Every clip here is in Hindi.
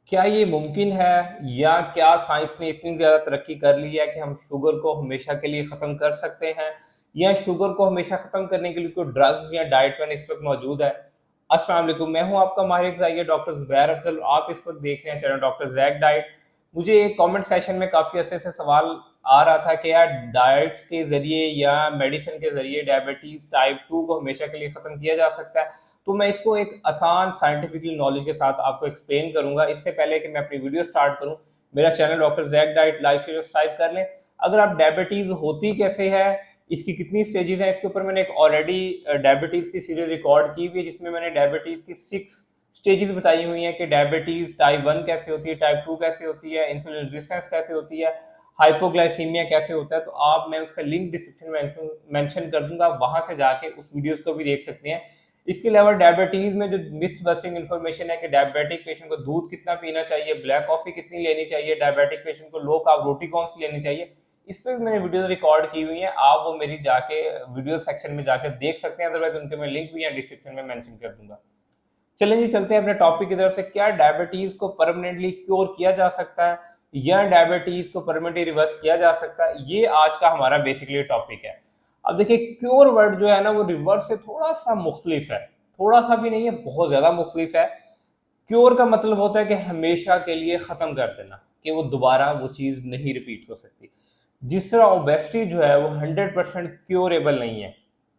क्या ये मुमकिन है या क्या साइंस ने इतनी ज़्यादा तरक्की कर ली है कि हम शुगर को हमेशा के लिए ख़त्म कर सकते हैं या शुगर को हमेशा ख़त्म करने के लिए कोई ड्रग्स या डाइट प्लान इस वक्त मौजूद है। अस्सलाम वालेकुम, मैं हूं आपका माहिर ग़िज़ाई डॉक्टर ज़ुबैर अफजल। आप इस वक्त देख रहे हैं चैनल डॉक्टर जैक डाइट। मुझे एक कमेंट सेशन में काफ़ी ऐसे ऐसे सवाल आ रहा था कि यार डाइट्स के ज़रिए या मेडिसिन के ज़रिए डायबिटीज़ टाइप 2 को हमेशा के लिए ख़त्म किया जा सकता है। तो मैं इसको एक आसान साइंटिफिकली नॉलेज के साथ आपको एक्सप्लेन करूंगा। इससे पहले कि मैं अपनी वीडियो स्टार्ट करूं, मेरा channel doctor Jack diet like share subscribe कर लें। अगर आप डायबिटीज होती कैसे है, इसकी कितनी स्टेजेस हैं, इसके ऊपर मैंने एक ऑलरेडी डायबिटीज की सीरीज रिकॉर्ड की हुई है जिसमें मैंने डायबिटीज की 6 स्टेजेस बताई हुई हैं कि डायबिटीज टाइप 1 कैसे होती है, टाइप 2 कैसे होती है, इंसुलिन रेजिस्टेंस कैसे होती है, हाइपोग्लाइसीमिया कैसे होता है। तो आप, मैं उसका लिंक डिस्क्रिप्शन में मेंशन कर दूंगा, वहां से जाके उस वीडियोस को भी देख सकते हैं। इसके अलावा डायबिटीज में जो मिथ बस्टिंग इन्फॉर्मेशन है कि डायबिटिक पेशेंट को दूध कितना पीना चाहिए, ब्लैक कॉफी कितनी लेनी चाहिए, डायबिटिक पेशेंट को लो कार्ब रोटी कौन सी लेनी चाहिए, इस पर भी मैंने वीडियो रिकॉर्ड की हुई है। आप वो मेरी जाके वीडियो सेक्शन में जाकर देख सकते हैं, अदरवाइज उनके मैं लिंक भी यहाँ डिस्क्रिप्शन में मेंशन कर दूंगा। चलें जी, चलते हैं अपने टॉपिक की तरफ से। क्या डायबिटीज को परमानेंटली क्योर किया जा सकता है या डायबिटीज को परमानेंटली रिवर्स किया जा सकता है, ये आज का हमारा बेसिकली टॉपिक है। अब देखिए, क्योर वर्ड जो है ना, वो रिवर्स से थोड़ा सा मुख्तलिफ है। थोड़ा सा भी नहीं है, बहुत ज्यादा मुख्तलिफ है। क्योर का मतलब होता है कि हमेशा के लिए खत्म कर देना, कि वो दोबारा वो चीज नहीं रिपीट हो सकती। जिस तरह ओबेसिटी जो है वो 100% क्योरेबल नहीं है।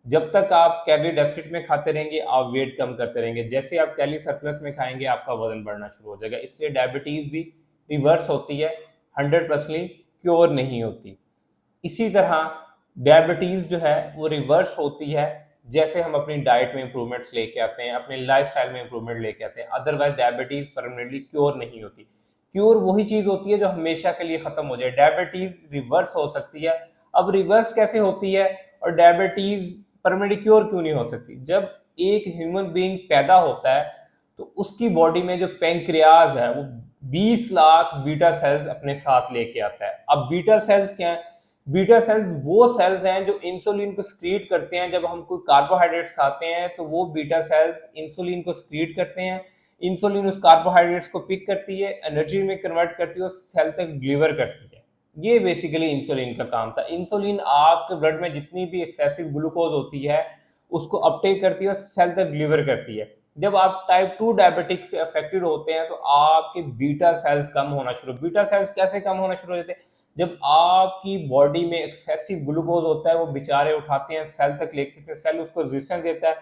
जब तक आप कैलोरी डेफिसिट में खाते रहेंगे, आप वेट कम करते रहेंगे। जैसे आप कैलोरी सरप्लस में खाएंगे, आपका वजन बढ़ना शुरू हो जाएगा। इसलिए डायबिटीज भी रिवर्स होती है, 100% क्योर नहीं होती। इसी तरह डायबिटीज जो है वो रिवर्स होती है जैसे हम अपनी डाइट में इंप्रूवमेंट्स लेके आते हैं, अपने लाइफस्टाइल में इंप्रूवमेंट लेके आते हैं। अदरवाइज डायबिटीज परमानेंटली क्योर नहीं होती। क्योर वही चीज होती है जो हमेशा के लिए खत्म हो जाए। डायबिटीज रिवर्स हो सकती है। अब रिवर्स कैसे होती है और डायबिटीज परमानेंटली क्योर क्यों नहीं हो सकती? जब एक ह्यूमन बीइंग पैदा होता है तो उसकी बॉडी में जो पेंक्रियाज है वो 20 लाख बीटा सेल्स अपने साथ लेके आता है। अब बीटा सेल्स क्या है? बीटा सेल्स वो सेल्स हैं जो इंसुलिन को सक्रीट करते हैं। जब हम कोई कार्बोहाइड्रेट्स खाते हैं तो वो बीटा सेल्स इंसुलिन को सक्रीट करते हैं। इंसुलिन उस कार्बोहाइड्रेट्स को पिक करती है, एनर्जी में कन्वर्ट करती है और सेल तक डिलीवर करती है। ये बेसिकली इंसुलिन का काम था। इंसुलिन आपके ब्लड में जितनी भी एक्सेसिव ग्लूकोज होती है उसको अपटेक करती है और सेल तक डिलीवर करती है। जब आप टाइप 2 डायबिटिक से अफेक्टेड होते हैं तो आपके बीटा सेल्स कम होना शुरू। बीटा सेल्स कैसे कम होना शुरू हो जाते हैं? जब आपकी बॉडी में एक्सेसिव ग्लूकोज होता है, वो बेचारे उठाते हैं, सेल तक लेते हैं, सेल उसको रेजिस्टेंस देता है,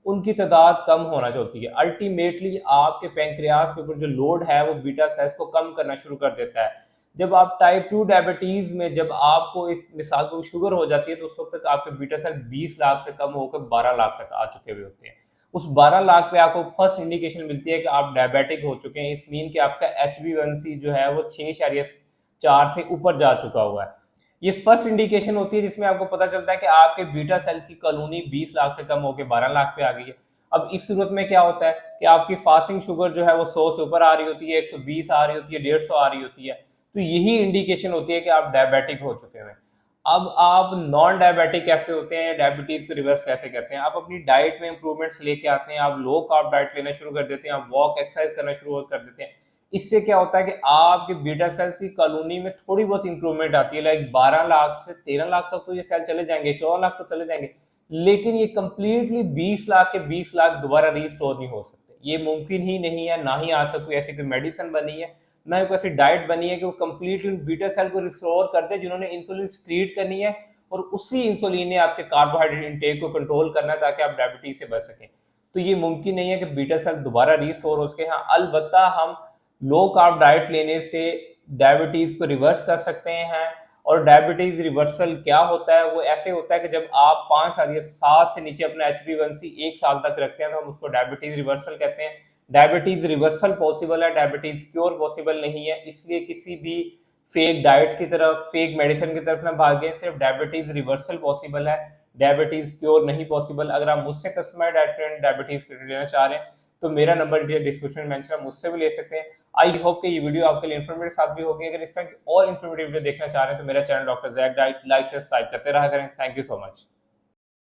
उनकी तादाद कम होना होती है। अल्टीमेटली आपके पैंक्रियास के ऊपर जो लोड है वो बीटा सेल्स को कम करना शुरू कर देता है। जब आप टाइप 2 डायबिटीज में, जब आपको एक मिसाल को शुगर हो जाती है तो उस वक्त तक आपके बीटा सेल 20 लाख से कम होकर 12 लाख तक आ चुके हुए होते हैं। उस 12 लाख पे आपको फर्स्ट इंडिकेशन मिलती है कि आप डायबिटिक हो चुके हैं। इस मीन कि आपका HbA1c जो है वो 6.4 से ऊपर जा चुका हुआ है। ये फर्स्ट इंडिकेशन होती है जिसमें आपको पता चलता है कि आपके बीटा सेल की कॉलोनी 20 लाख से कम होकर 12 लाख पे आ गई है। अब इस सूरत में क्या होता है कि आपकी फास्टिंग शुगर जो है वो 100 से ऊपर आ रही होती है, 120 आ रही होती है, 150 आ रही होती है। तो यही इंडिकेशन होती है कि आप डायबिटिक हो चुके हैं। अब आप नॉन डायबिटिक कैसे होते हैं, डायबिटीज को रिवर्स कैसे करते हैं? आप अपनी डाइट में इंप्रूवमेंट्स लेके आते हैं, आप लो कार्ब डाइट लेना शुरू कर देते हैं, आप वॉक एक्सरसाइज करना शुरू कर देते हैं। इससे क्या होता है कि आपके बीटा सेल्स की कॉलोनी में थोड़ी बहुत इंप्रूवमेंट आती है। लाइक 12 लाख से 13 लाख तक तो ये सेल चले जाएंगे, 14 लाख तो चले जाएंगे, लेकिन ये कंप्लीटली 20 लाख के 20 लाख दोबारा रीस्टोर नहीं हो सकते। ये मुमकिन ही नहीं है। ना ही आज तक कोई ऐसी कोई मेडिसिन बनी है, ना ही कोई ऐसी डाइट बनी है कि वो कंप्लीटली बीटा सेल को रिस्टोर कर दे जिन्होंने इंसुलिन सक्रीट करनी है, और उसी इंसुलिन ने आपके कार्बोहाइड्रेट इनटेक को कंट्रोल करना है ताकि आप डायबिटीज से बच सकें। तो ये मुमकिन नहीं है कि बीटा सेल दोबारा रिस्टोर हो सके। हाँ, अलबत्ता हम लो कार्ब डाइट लेने से डायबिटीज को रिवर्स कर सकते हैं। और डायबिटीज रिवर्सल क्या होता है? वो ऐसे होता है कि जब आप 5 साल या 7 से नीचे अपना HbA1c 1 साल तक रखते हैं तो हम उसको डायबिटीज रिवर्सल कहते हैं। डायबिटीज रिवर्सल पॉसिबल है, डायबिटीज क्योर पॉसिबल नहीं है। इसलिए किसी भी फेक डाइट्स की तरफ, फेक मेडिसिन की तरफ ना भागें। सिर्फ डायबिटीज रिवर्सल पॉसिबल है, डायबिटीज क्योर नहीं पॉसिबल। अगर आप मुझसे कस्टमाइज्ड डाइट प्लान डायबिटीज लेना चाह रहे हैं तो मेरा नंबर डिस्क्रिप्शन में मेंशन है, मुझसे भी ले सकते हैं। आई होप कि ये वीडियो आपके लिए इन्फॉर्मेटिव साथ भी होगी। अगर इस तरह की और इन्फॉर्मेटिव वीडियो देखना चाह रहे हैं तो मेरा channel doctor Jack diet like share subscribe करते रहा करें। Thank you so much.